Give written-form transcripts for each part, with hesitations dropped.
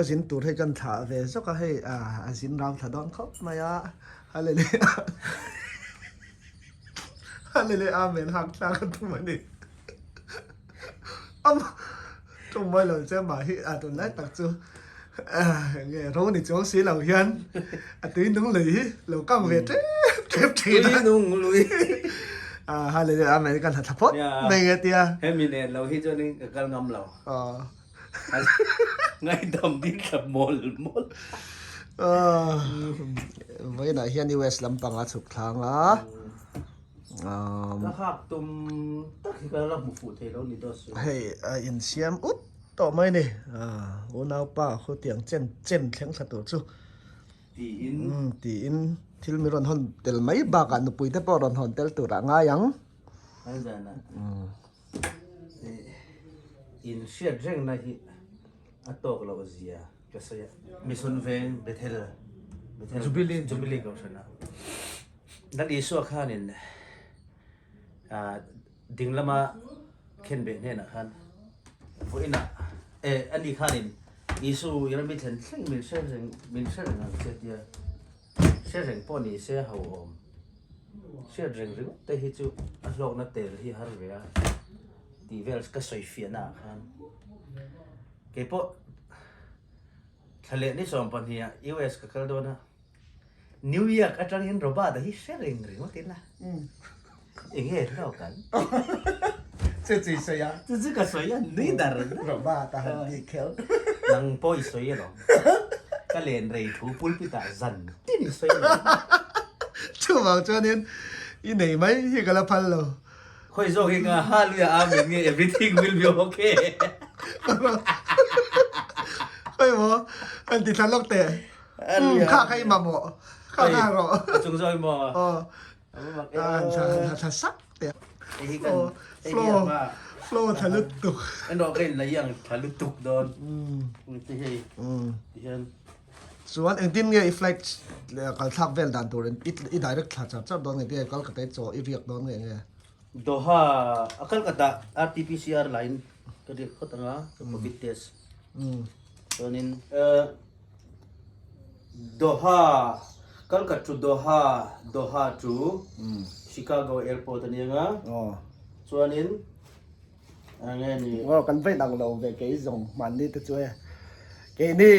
สินตูให้กันถ่าเวสก็ให้สินเราถ่าดอนเขามายาอะไรเลยอะไรเลยอาเมนหักตากันทุกวันนี้ทำไมเราจะมาที่ตัวแรกตักจูเงี้ยเราเนี่ยจ้องสีเหล่าเฮียนตีนุ่งหลีเหล่าก้างเวทเจ็บทีนะนุ่งลุยอะไรเลยอาเมนกันถ่าพอดไม่เงี้ยเตี้ยเฮ้ยมีเนี่ยเราที่เจ้านี่กันงำเราไงดำดิ้นกับมอลไว้ไหนเฮียนยูเอสลำปังอาสุกทางก็ครับตุ่มตักที่กันเราหมู่ฝูเทเรานี่ตัวสุดเฮ้ยอินเซียมอุ๊ดต่อไม่เนี่ยโอ้นาวป้าเขาเตียงเจนแข็งสัตว์จู่ตีอินที่มีรอนฮอนเตลไม่บากันนุปุยแต่พอรอนฮอนเตลตัวร่างยังนั่นจ้ะนะอินเชียร์เร่งนะที่อัตโตกเราเสียก็เสียมิสุนเวงเบเทลจูบิลีก็ชนะนั่นอีสัวข้านี่ดิ่งละมาเข็นเบเนี่ยนะครับพวกน่ะอันนี้ข้านี่อีสูยังไม่ถึงซึ่งมินเชื่อนะเสียเดียเชื่อเรื่องป้อนนี่เสียหัวอมเชื่อเรื่องหรือแต่ที่จู่อันโลกนั่นเตะที่ฮาร์เวียที่เวลส์ก็สวยเฟียนะครับเก็บพอทะเลนี่สองปันเนี่ย US ก็กระโดดนะนิวยอร์กอาจารย์เห็นรบบ้าแต่ที่เชื่อเรื่องหรือว่าติดนะอย่างเงี้ยเท่ากัน这最水呀，这个水呀，你的人老爸打很厉害，能播水了，个连rei土不比他人，真水了。就往这年，一年没一个了喷了。可以说那个哈利阿明的 everything will be okay。可以么？อันที่ทันล็อกแต่ข้าใครมาหมอข้าหน้ารอจงใจหมอถ้าซักแต่โฟล์ทะลุตุกอันดอกเล่นอะไรอย่างทะลุตุกโดนที่ใช่ส่วนเอ็งทิ้งเงี้ยอีฟเล็กก็ทักเวลดันตัวนั้นอีได้รักจับโดนเงี้ยก็กระเตจอีเรียกโดนเงี้ยโดฮาอักลกระตา RT-PCR line ก็เรียกเขาตั้งอ่ะก็บิดเทสตัวนี้โดฮากัลกัตทูโดฮาทูชิคาโกแอร์พอร์ตนี่ไงส่วนนี้อะไรนี่ว่ากันไปดังเราไปเกี่ยงมันนี่ตัวช่วยเกี่ยนี่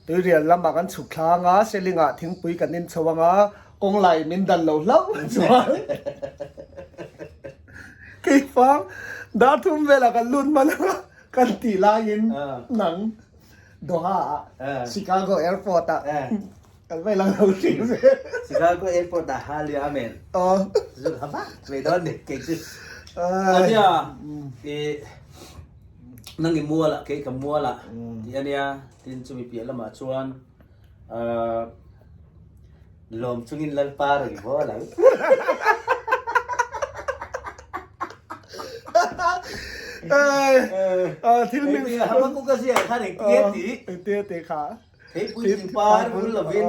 ตัวเรียนลำบากกันสุขลางเซลิงทิ้งปุ๋ยกันนินสว่างกงไหลมินดันเราเล่าส่วนกี่ฟังดาทุ่มเวลากันลุ้นมันกันตีลายินหนังโดฮาชิคาโกแอร์พอร์ตกันไม่ลังเราสิชิคาโกแอร์พอร์ตฮาลีอาเมนสุดฮะบ้าไม่โดนเด็กเก่งสิอันนี้นั่งกินมัวละเกี่ยกับมัวละที่อันนี้ที่จะมีเปลี่ยนละมาชวนลมชุ่งอินลัลปาร์กี่บ่ละที่นึงฮะมันก็เสียค่าเด็กเตี้ยตีขาเฮ้ยปุ้ยสิปาร์บุลลาวิน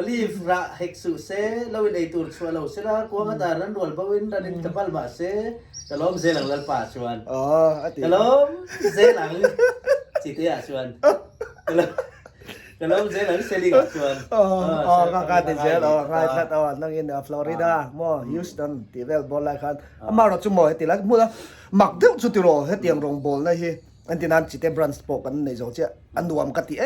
ลีฟระเฮกซูเซ่เราวินัยตัวชัวเราเสร็จแล้วกว่าการนั้นรัวบวินรันทับบัลมาเซ่กลมเซลังลัลปาชวนกลมเซลังจิตยาชวนกลมเซลังเซลิงชวนก็การติดเชื้อง่ายถ้าตัวนั่งอินฟลอริดามั่วฮิวสตันที่เวลบอลไล่กันมาเราจุ่มให้ตีแล้วมั่วหมักเดือดสุดที่รอให้เตียงรองบอลนะฮีอันที่นั้นจิตเตบรันสปอกันในโซเชียลอันรวมกันที่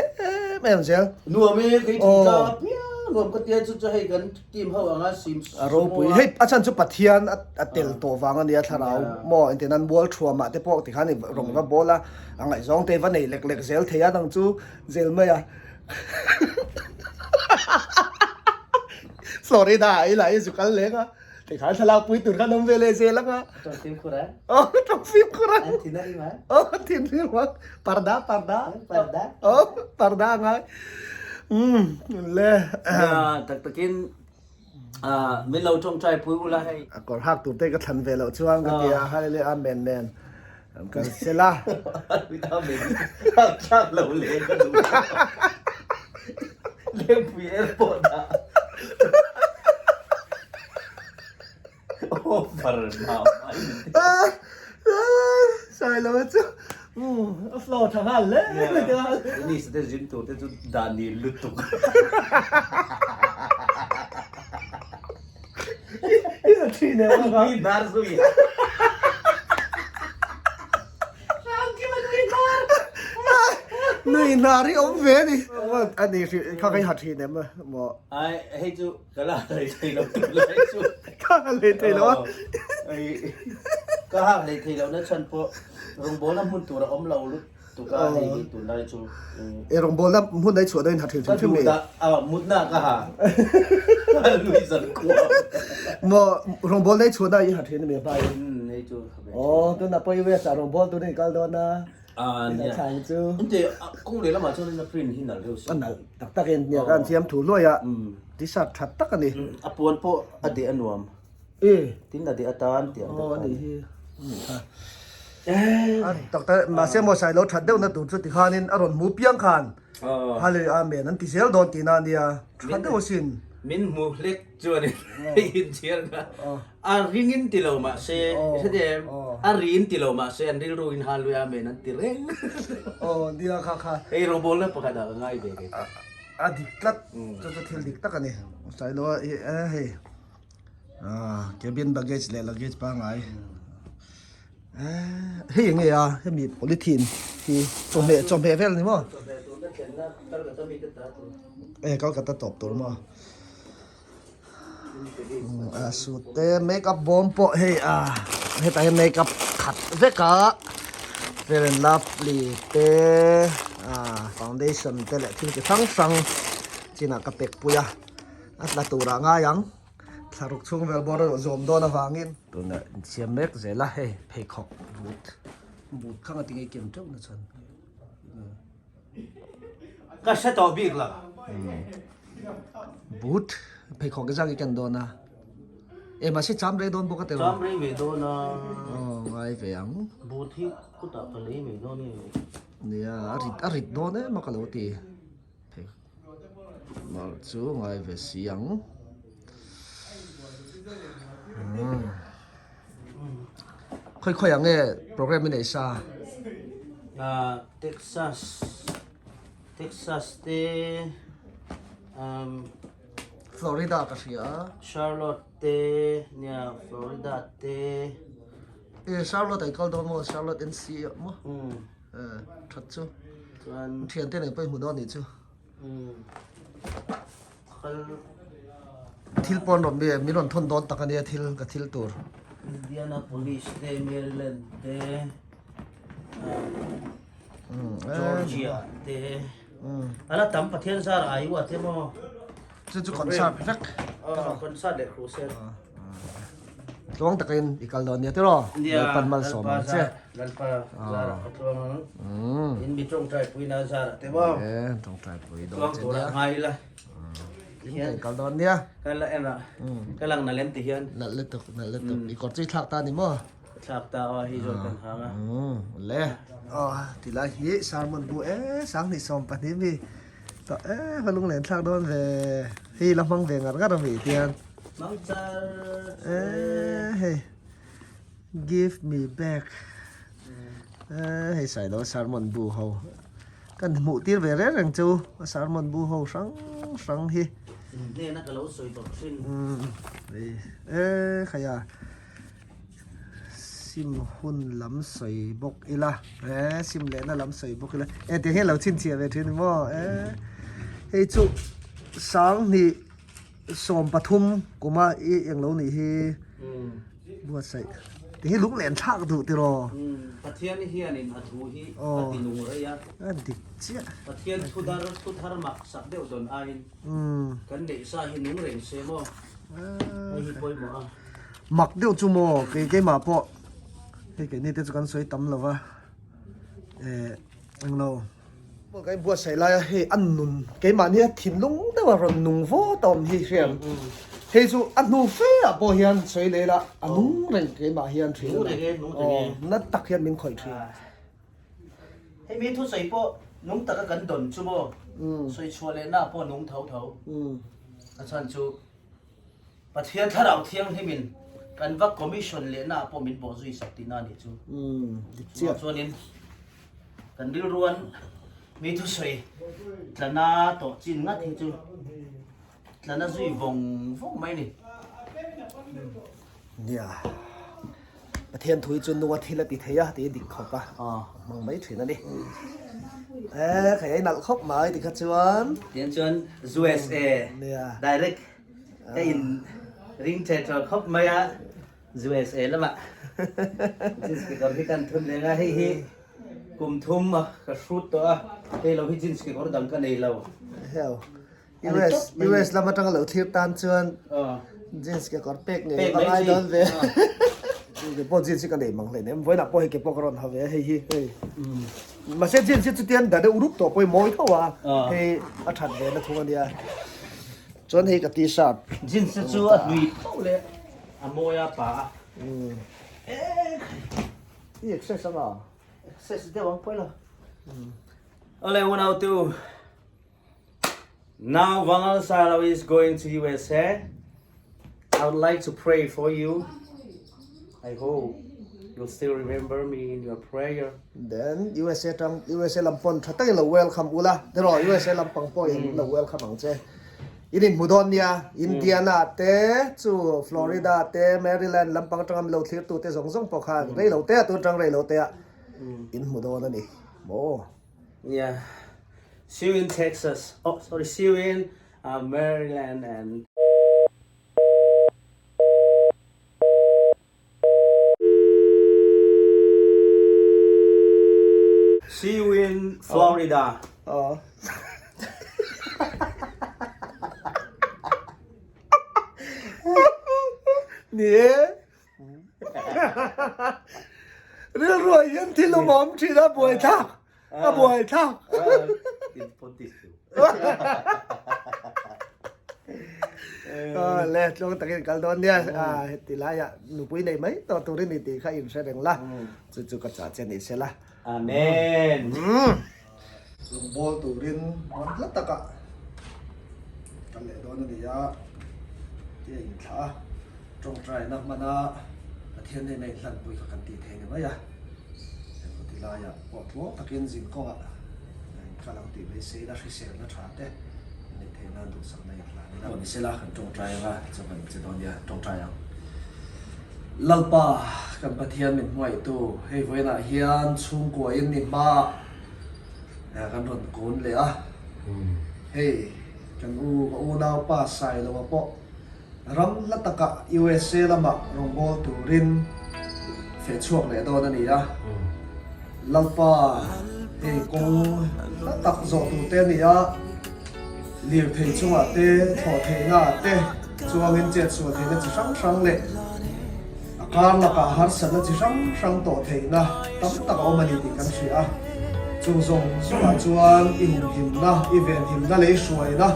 ไม่เห็นเสียรวมไม่คือจ้าพี่รวมกันที่จะให้กันทีมเขาอ่ะซิมส์รู้ปุยเฮ้ยอาจารย์จุปัทยานอัตเตลโตฟังอันนี้ถ้าเราโม่อันที่นั้นบอลชัวมาแต่พวกที่เขานี่รองว่าบอลละอันไหนสองเทวันไหนเล็กๆเซลเทียตั้งจูเซลไม่อะฟลอริดาไอ้ไหนสุกันเล็กอะแต่ขาทะเลาะปุยตุนขนมเวเลเซลังอะต้องฟิล์มคุระต้องฟิล์มคุระที่ไหนมาที่นี่วะปาร์ดาปาร์ดาไงเลยตะกินไม่เราจงใจพูดอะไรให้ก่อนหักตัวเต้ก็ทันเวลาช่วงกันที่ให้เลยอาเมนเนนกันเสละวิตามินช่างเราเลี้ยงกันดูเลี้ยงผีเอฟปอดอ่ะโอ้ฟาร์มาใช่แล้วจ้ะ flow ทางนั้นเลยเดี๋ยว นี่สเตจินตัวเตจุดานีลุตุก นี่ทีเนี่ยว่าครับ นี่นาร์ซุย นี่นารีอมเวนี่ว่าอันนี้เขาให้หัดทีเนี่ยมั้ยหมอ ไอ้ให้จูกะลาเลยทีเราเลยจู ข้าเลยทีแล้ว ไอ้ก็ห้ามเลยทีเราเนี่ยฉันพอรงโบน้ำมันตัวเราอมเราลุตุกอะไรตัวอะไรจู เอรงบอลแล้วมุ่นได้ชัวร์ได้หัดที ก็ ถึ ดู งมี ดะมุดหน้าก็หาลุยสันกัว หมอรงบอลได้ชัวร์ได้หัดทีนี่มีไป ในจู อ๋อตัวน่ะไปเวสรงบอลตัวนี้ก็โดนนะ เนี่ย ทางจู อันเดียคงเลยละมาช่วงนี้นะพรินที่นั่นเร็วสิ อันนั้นตักเองเนี่ยการเทียมถูลอยอ่ะที่สัตว์ถัดตักกันนี่ อ่ะปวนโปอดีอันวม ตินอดีอัตานเตียง อ๋อนี่นี่ค่ะตักแต่มาเสียมอไซค์รถถัดเดียวนะตูดสุดที่ข้านินอารมณ์หมูเปียงขันฮัลโหลอาเมนนั่นที่เสียโดนตีนาเนี่ยถัดเดียวสิน มินหมูเล็กจวนยินเชียร์กันริงินติโลมาเซใช่ไหมรินติโลมาเซอันริรูอินฮาลุยอาเมนันติเร่ง โอ้เดียวค่ะ ไอ้โรบอลเนี่ยปกติง่ายเด็ก ดิกลัดจะเที่ยวดิกตักกันนี่ใส่ล้อเฮ้ยแกบินบักเกจเลยลักเกจปังไงเฮ้ยยังไงอ่ะให้มีโพลิทีนที่จมเวลนี่มั้งเขาก็ตัดตบตัวมั้งสุดเตะเมคอัพบอมปะเฮ้ยให้ไปเมคอัพขัดเวกะvery lovely เตะfoundation เตะแหละที่จะฟังจีน่ากระเป็กปุยอัตลาตัวร่างยังสรุปช่วงเวลบอร์จอมโดนฟังอินตัวน่ะเสียเมกเจล่าเฮ้เพย์คอกบูทข้างติงไอเกมเจ้านะฉัน ก็ใช่ตัวบิ๊กละ บูทเพย์คอกก็จะกันโดนนะมาใช่จำเลยโดนปกติหรอ จำไม่ไม่โดนนะ ไงเฟียง บูที่กูตัดไปเลยไม่โดนนี่ เนี่ยอริดโดนเนี่ยมากระโดดตีมาจูไงเฟียเสียงค่อยๆอย่างเงี้ยโปรแกรมไม่ได้ซาเท็กซัสเตฟลอริดาก็เสียชาร์ลอตเตเนี่ยฟลอริดาเตชาร์ลอตไอ้ก็โดนมั้งชาร์ลอตเอ็นซีมั้งทัดจูเทียนเต้นไปหุ่นดอนนี่จูทิลปอนรอนเบียมีรอนทนโดนตะกันเนี่ยทิลกับทิลตัวอินเดียนาโพลิสเตเมริแลนด์เตจอร์เจียเตอะไรตั้มประเทศสหรัฐอยู่ว่าเทมอ จูคอนเสิร์ตรักคอนเสิร์ตเด็กครูเซนลองตะกันอีกแล้วเนี่ยที่รอปันมาสมใช่ลันปาซาระตัวนั้นอินบิตรงใจปุยนาซาระเต็มบ่ตรงใจปุยโดน ลอง เจ ตัว เนี่ย ไงล่ะ กินอีกแล้วเนี่ย กันละเอ็นะกันลังนั่นเล่นติเฮียนนั่นเล็กอีกคนที่ทักตานี่มั้งชับตาว่าฮิโจกันหางอ่ะเล่ทีละฮีสารมันบูสังนี่สมปนิมีก็พลุงเล่นทักโดนเวฮีลำพังเวงัดก็ต้องมีเทียนมังจาเฮ้ย give me back ให้ใส่แล้วสารมันบูเขากันหมูตีเวรแรงจูสารมันบูเขาสังฮีเนี่ยนักเล่าสวยตกสิ้นขยะซิมหุ่นลำใส่บกอีละซิมเล่นลำใส่บกอีละเดี๋ยวให้เราชินเชียร์ไปทีนึงว่าให้จุสังนี่สมปทุมกูมาอย่างเรานี่ฮีบวชใส่แต่ให้ลุกแหลนชากดูติรอประเทศนี้เฮียนี่อัฐุฮีปฏินุระยะดิเจ้าประเทศทุดาร์มักสักเดียวโดนไอกันเดซ่าหินุเร่งเซโมไม่ฮิปอยมั้งมักเดียวจุโมกี่มาพอกี่นี่เดี๋ยวจะกันสวยตั้มแล้ววะอังเราไอ้บัวใส่ลายเฮอันนุนกี่มาเนี่ยถิ่นลุงแต่ว่ารอนนุงโฟตอมฮีเรียนเฮซูอันนุเฟียบ่เฮียนสวยเลยละอันนุงเร่งกี่มาเฮียนถิ่นนั่นตักเฮียนมินข่อยถิ่นให้มีทุกสิ่งพอนุ่งตะกันดนชั่วโมงสวยชัวเลยหน้าพอนุ่งเท่าอาจารย์ชูประเทศถ้าเราเที่ยงให้มินกันว่าคอมมิชชั่นเลยหน้าพอมินบอกจุยสักทีนั่นเองชูดิเจ้าส่วนนี้ กันดิรวนมีทุสวยตะนาโตจินงัดที่จูตะนาซุยวงไม่นี่ เนี่ยประเทศถุยจนนัวทีละติเทียตีดิขอบปะ อ๋อ มึงไม่ถึงนั่นดิใครนักคบมาติขัดชวน เตียนชวน USA เนี่ย direct ได้ยินริงเทอร์ครบไหมอะ USA แล้วมะจินสกิกอร์ที่กันทุนเลยนะให้กุมทุ่มอ่ะกระสุดตัวให้เราให้จินสกิกอร์ดังกันในเรา เฮ้ย US แล้วมาตั้งเหล่าเทียบตามชวน อ๋อ jeans ke kor pek ne Pek ba mai ai si. don ve ke po jeans ka nei mang le ne voi na po he ke po kron ha ve he hi he ma se jeans chu tian da de urup to poi moi tho wa he a that ve na thung dia chon he ka t-shirt จินสจูอ่ะดุยเข้าเลยอะโมยาป่าเอ๊ะ ni exercise ma เสร็จเดี๋ยววางไปแล้วอะไรวันเอาตัว now Vangal Salo is going to USA I would like to pray for you I hope you'll still remember me in your prayer then USA lampon thatai lo welcome ula de ro USA lampang po in lo welcome ang che in Mudonia Indiana te chu Florida te Maryland lampang tangam lo thlir tu te zong zong po kha rei lo te tu tang rei lo te in Mudon ani mo yeah see you in Texas oh sorry see you in Maryland and see you in Florida oh nè rồi rồi yên thì lo mắm chỉ là buổi thác à buổi thác in Pontis lẹ trong tất cả các đón nha thì là ya nụ bụi này mấy tao tụi này thì khai in sẽ đừng la chú chú có trả tiền này sẽ la Amen dùng bò tụi rin món rất tất cả cái lẽ đó nó thì ya thì in thả trong trái nắp mà na thiên này này lần bụi các tí thế này mấy ya thì là ya bỏ thuốc tất nhiên gì có ạ cái lòng thì bây giờ đã phải xem nó trả đấy nên thế nên đủ sáng nay là nên là mình sẽ là很重trái và cho mình sẽ đón ya trong trái à lalpa kan pathian min hmai tu hei voina hian chung ko in ni ma kan ron kun le a hei kan u dau pa sai lo po ram lataka USA lama rongbol turin fe chuak le do na ni a lalpa hei kong tak zo tu te ni a liu thei chunga te tho thei na te chuangin che chu thei na chi sang sang le kan la ka har san la chi sang sang to thei na tam tak o mani ti kan thia chu zong suwa chuan i him na event him na le suai na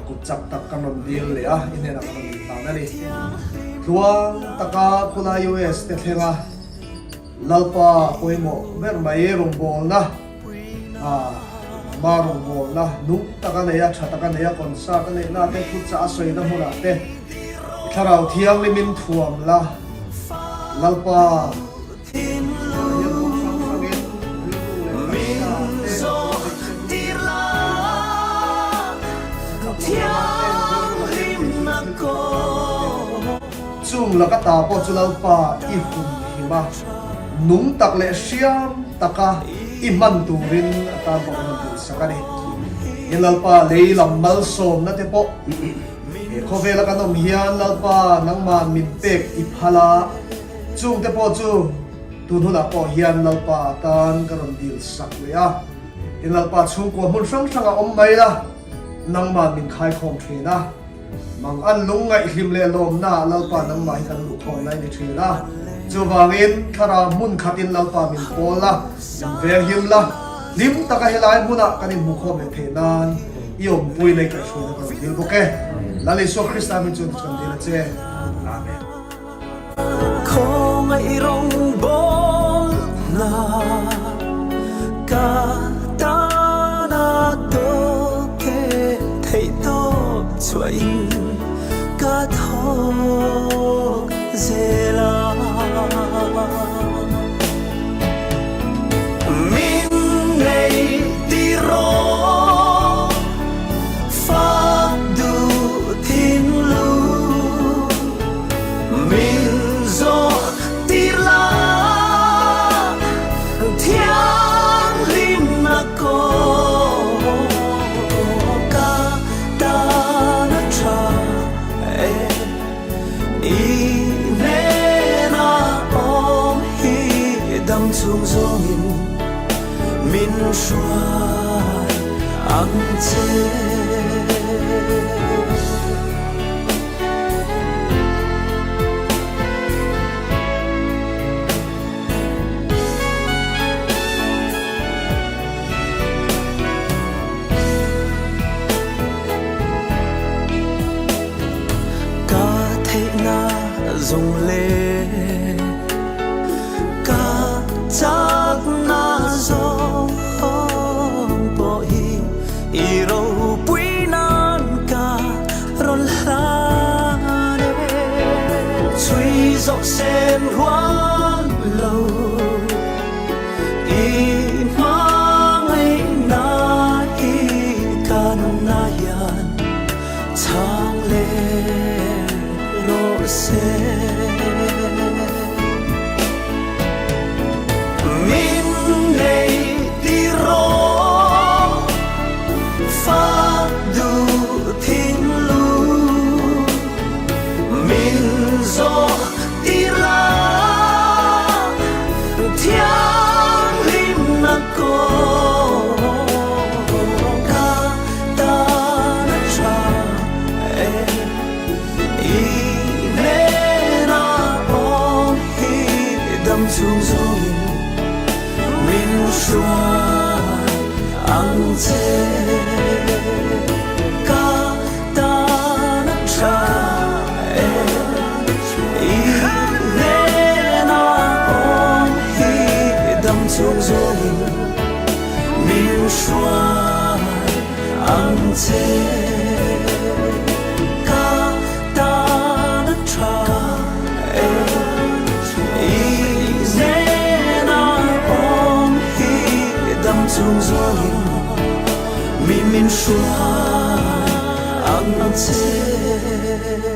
ku chak tak kan ron dil le a in na kan ta na ni luang taka khula US te thenga lalpa poimo mer mai rong bol na ma rong bol na nu taka ne ya tha taka ne ya concert ne na te khu cha soi na hura te tharau thiang limin thuam la lalpa chung la ka ta po chu lalpa i hum hima nung tak le siam taka i man turin ta bo na du sakani in lalpa lei lam mal som na te po khove la kanom hian lalpa nangman min pek i phala chung te po chu tu nu la po hian lalpa tan karon dil sak le a in lalpa chung ko mun sang sang a om mai la nangman min khai khom thina mang an lung ngai hlim le lom na lalpa nangma hi kan lu khom lai ni thina chu wangin thara mun khatin lalpa min pola ver him la lim taka helai muna kanin mu khom le thenan iom pui nei ka shoi na kan dil boke lali so Krista min chun kan dil che amen không ai rong bol na ka ta na to ke thei to chuai ka tho zela min chung dung in min xoay ang chế dùng lệ ca chắc na gió bỏ hi râu quý nan ca ron la suy dọc sen hoan lâu mang ấy na ca na yan tháng lên lô sen chung dung min xoay ang chế ca ta nát cha nên ôm hi đâm chung dung min xoay ang chế chung dung min xoay ang chế